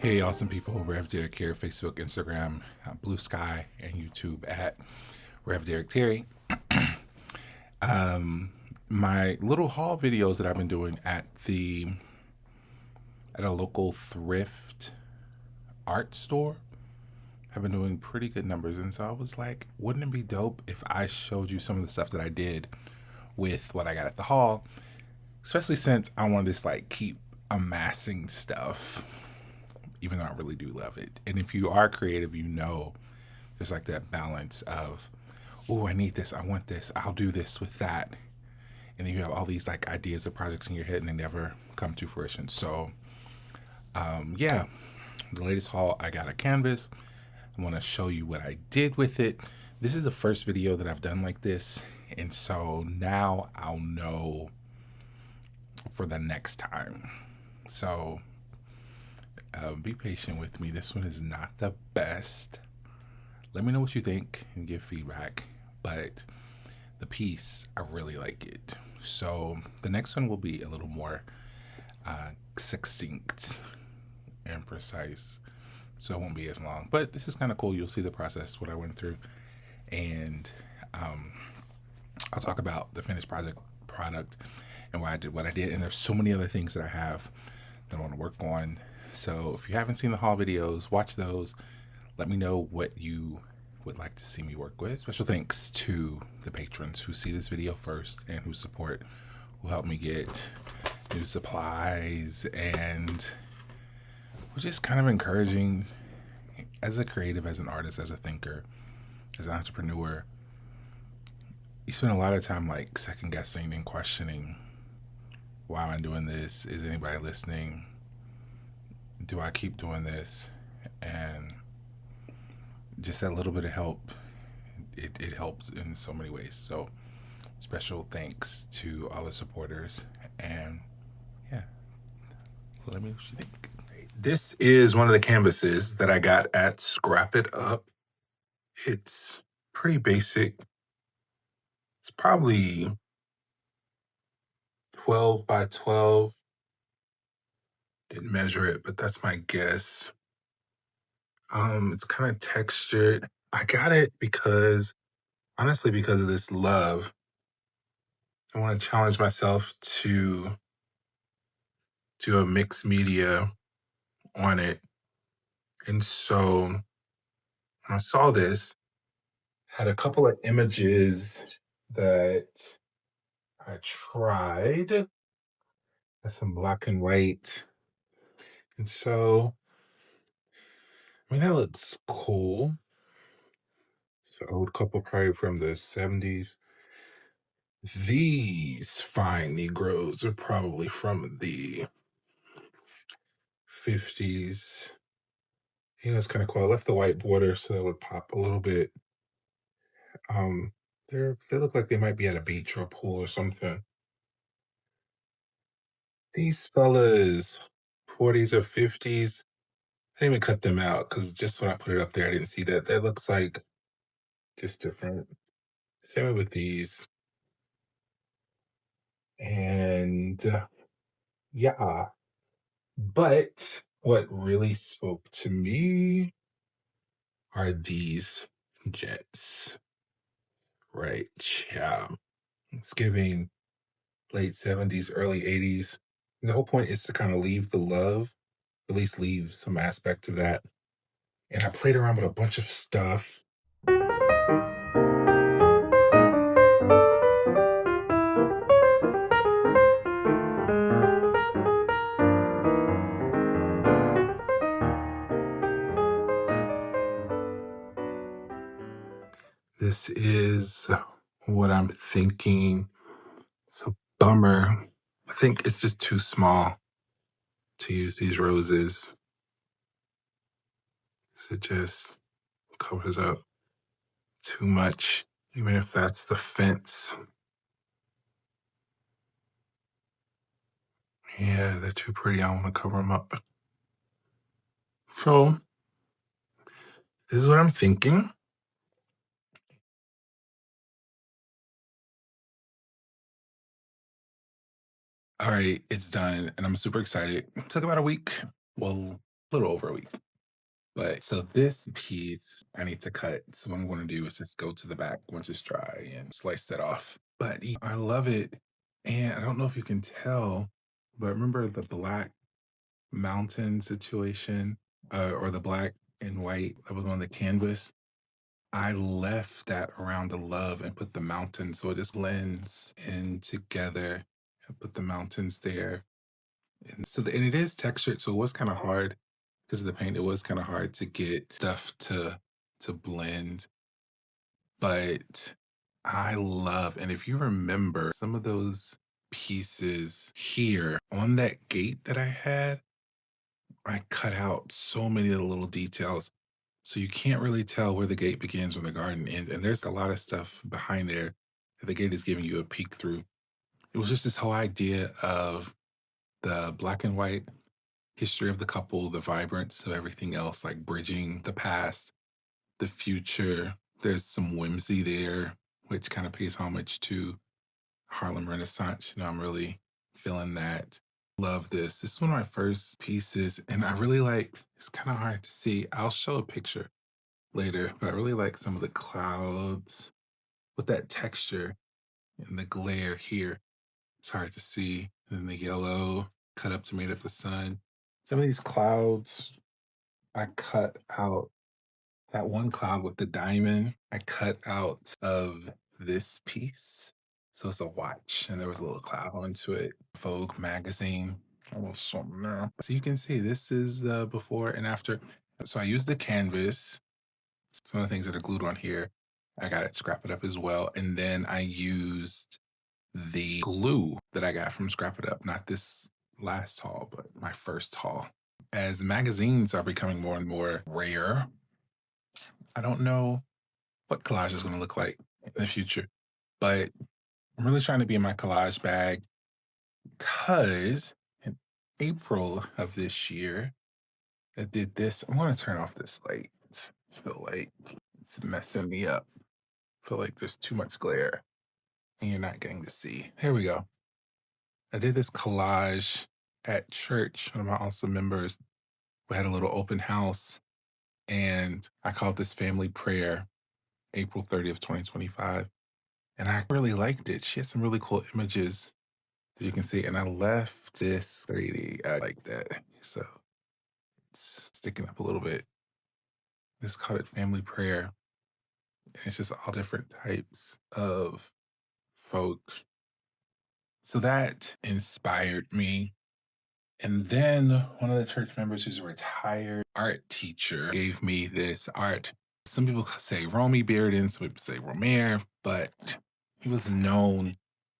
Hey, awesome people. Rev Derek here, Facebook, Instagram, Blue Sky, and YouTube at Rev Derek Terry. My little haul videos that I've been doing at a local thrift art store have been doing pretty good numbers. And so I was like, wouldn't it be dope if I showed you some of the stuff that I did with what I got at the haul? Especially since I want to just like keep amassing stuff, even though I really do love it. And if you are creative, you know there's like that balance of, oh, I need this, I want this, I'll do this with that. And then you have all these like ideas of projects in your head and they never come to fruition. So yeah, the latest haul, I got a canvas. I want to show you what I did with it. This is the first video that I've done like this. And so now I'll know for the next time. So be patient with me. This one is not the best. Let me know what you think and give feedback. But the piece, I really like it. So the next one will be a little more succinct and precise. So it won't be as long. But this is kind of cool. You'll see the process, what I went through. And I'll talk about the finished product and why I did what I did. And there's so many other things that I have that I want to work on. So if you haven't seen the haul videos, watch those. Let me know what you would like to see me work with. Special thanks to the patrons who see this video first and who support, who help me get new supplies, and we're just kind of encouraging as a creative, as an artist, as a thinker, as an entrepreneur. You spend a lot of time like second guessing and questioning, why am I doing this? Is anybody listening? Do I keep doing this? And just that little bit of help, it helps in so many ways. So special thanks to all the supporters. And yeah, let me know what you think. This is one of the canvases that I got at Scrap It Up. It's pretty basic. It's probably 12 by 12. Didn't measure it, but that's my guess. It's kind of textured. I got it honestly, because of this love. I want to challenge myself to do a mixed media on it. And so when I saw this, had a couple of images that I tried. That's some black and white. And so, I mean, that looks cool. It's an old couple probably from the 70s. These fine Negroes are probably from the 50s. You know, it's kind of cool. I left the white border so that would pop a little bit. They look like they might be at a beach or a pool or something. These fellas, 40s or 50s, I didn't even cut them out because just when I put it up there, I didn't see that. That looks like just different. Same way with these. And yeah, but what really spoke to me are these jets. Right. Yeah. It's giving late 70s, early 80s. The whole point is to kind of leave the love, at least leave some aspect of that. And I played around with a bunch of stuff. This is what I'm thinking. It's a bummer. I think it's just too small to use these roses. So it just covers up too much, even if that's the fence. Yeah, they're too pretty. I want to cover them up. So this is what I'm thinking. All right, it's done, and I'm super excited. It took about a week. Well, a little over a week. But so this piece I need to cut. So what I'm going to do is just go to the back once it's dry and slice that off. But I love it. And I don't know if you can tell, but remember the black mountain situation or the black and white that was on the canvas? I left that around the love and put the mountains so it just blends in together. I put the mountains there. And so and it is textured, so it was kind of hard because of the paint. It was kind of hard to get stuff to blend, but I love, and if you remember some of those pieces here on that gate that I had, I cut out so many of the little details. So you can't really tell where the gate begins when the garden ends. And there's a lot of stuff behind there that the gate is giving you a peek through. It was just this whole idea of the black and white history of the couple, the vibrance of everything else, like bridging the past, the future. There's some whimsy there, which kind of pays homage to Harlem Renaissance. I'm really feeling that. Love this. This is one of my first pieces, and I really like it's kind of hard to see. I'll show a picture later, but I really like some of the clouds with that texture and the glare here. It's hard to see. And then the yellow cut up to made up the sun. Some of these clouds I cut out. That one cloud with the diamond, I cut out of this piece. So it's a watch, and there was a little cloud onto it. Vogue magazine. Almost something now. So you can see this is the before and after. So I used the canvas, some of the things that are glued on here. I got it Scrap It Up as well. And then I used the glue that I got from Scrap It Up, not this last haul, but my first haul. As magazines are becoming more and more rare, I don't know what collage is going to look like in the future, but I'm really trying to be in my collage bag because in April of this year, I did this. I'm going to turn off this light. I feel like it's messing me up. I feel like there's too much glare and you're not getting to see. Here we go. I did this collage at church. One of my awesome members, we had a little open house, and I called this family prayer April 30th, 2025. And I really liked it. She had some really cool images that you can see. And I left this 3D. I like that. So it's sticking up a little bit. Just called it Family Prayer. And it's just all different types of folk. So that inspired me. And then one of the church members who's a retired art teacher gave me this art. Some people say Romare Bearden, some people say Romare, but he was known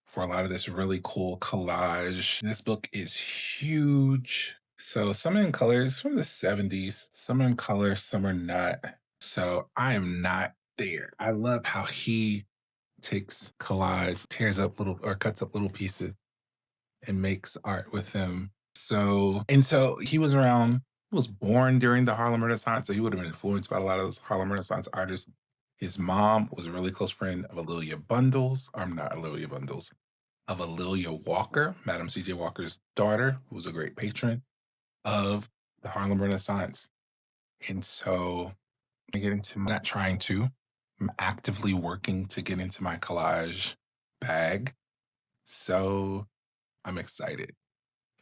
for a lot of this really cool collage. This book is huge. So some are in colors from the 70s, some are in color, some are not. So I am not there. I love how he takes collage, tears up little or cuts up little pieces and makes art with them. So he was around, he was born during the Harlem Renaissance, so he would have been influenced by a lot of those Harlem Renaissance artists. His mom was a really close friend of Alelia Bundles, or not Alelia Bundles, of Alelia Walker, Madam C.J. Walker's daughter, who was a great patron of the Harlem Renaissance. And so I get into not trying to, I'm actively working to get into my collage bag. So I'm excited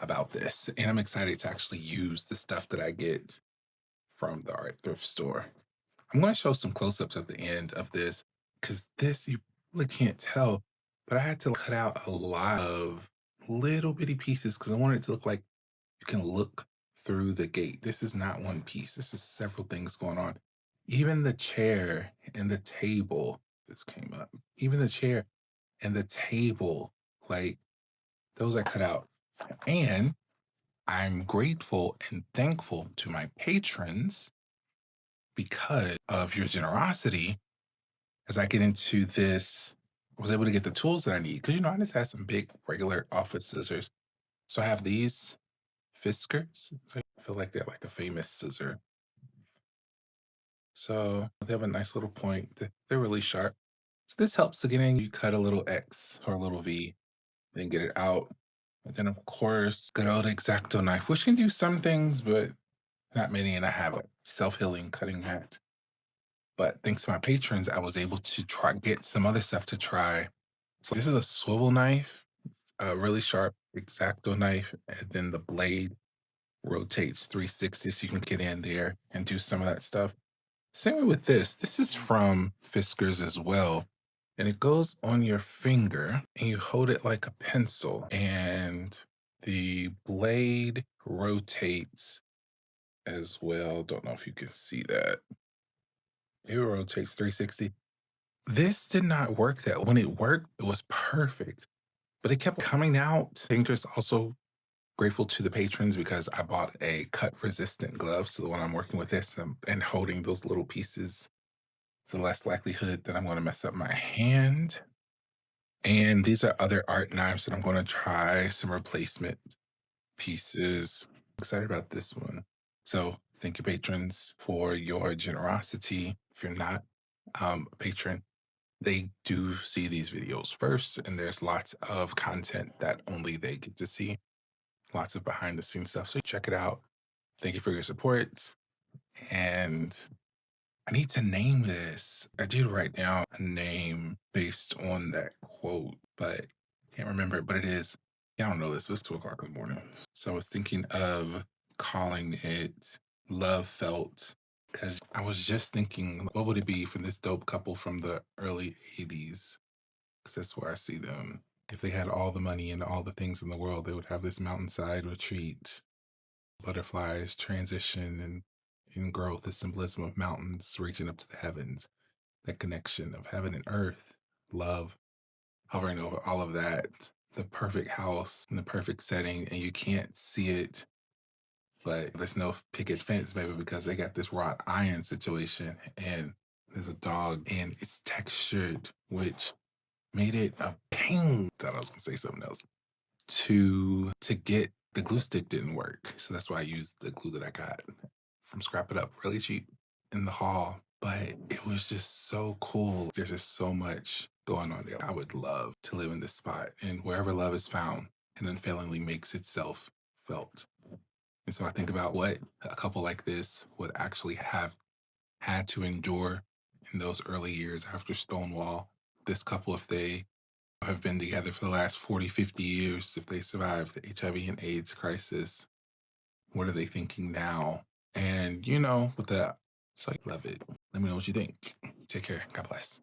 about this. And I'm excited to actually use the stuff that I get from the art thrift store. I'm going to show some close ups at the end of this because this you really can't tell, but I had to cut out a lot of little bitty pieces because I wanted it to look like you can look through the gate. This is not one piece, this is several things going on. Even the chair and the table, this came up, even the chair and the table, like those I cut out. And I'm grateful and thankful to my patrons because of your generosity. As I get into this, I was able to get the tools that I need. Because, I just had some big regular office scissors. So I have these Fiskars. So I feel like they're like a famous scissor. So they have a nice little point. They're really sharp. So this helps to get in. You cut a little X or a little V, then get it out. And then, of course, good old X-Acto knife, which can do some things, but not many, and I have a self-healing cutting mat. But thanks to my patrons, I was able to try get some other stuff to try. So this is a swivel knife, a really sharp X-Acto knife, and then the blade rotates 360 so you can get in there and do some of that stuff. Same way with this. This is from Fiskars as well. And it goes on your finger and you hold it like a pencil. And the blade rotates as well. Don't know if you can see that. It rotates 360. This did not work that when it worked, it was perfect. But it kept coming out. Fingers also grateful to the patrons because I bought a cut resistant glove. So when I'm working with this and holding those little pieces, so less likelihood that I'm going to mess up my hand. And these are other art knives that I'm going to try some replacement pieces. Excited about this one. So thank you, patrons, for your generosity. If you're not a patron, they do see these videos first, and there's lots of content that only they get to see. Lots of behind the scenes stuff. So check it out. Thank you for your support. And I need to name this. I did write down a name based on that quote, but I can't remember it. But it is, yeah, I don't know this. It was 2 o'clock in the morning. So I was thinking of calling it Love Felt because I was just thinking, what would it be for this dope couple from the early 80s? Because that's where I see them. If they had all the money and all the things in the world, they would have this mountainside retreat, butterflies, transition, and growth, the symbolism of mountains reaching up to the heavens, that connection of heaven and earth, love, hovering over all of that, the perfect house in the perfect setting, and you can't see it, but there's no picket fence, baby, because they got this wrought iron situation, and there's a dog, and it's textured, which made it a pain. Thought I was gonna say something else. To get the glue stick didn't work, so that's why I used the glue that I got from Scrap It Up, really cheap in the hall. But it was just so cool. There's just so much going on there. I would love to live in this spot, and wherever love is found, it unfailingly makes itself felt. And so I think about what a couple like this would actually have had to endure in those early years after Stonewall. This couple, if they have been together for the last 40, 50 years, if they survived the HIV and AIDS crisis, what are they thinking now? And, with that, so I love it. Let me know what you think. Take care. God bless.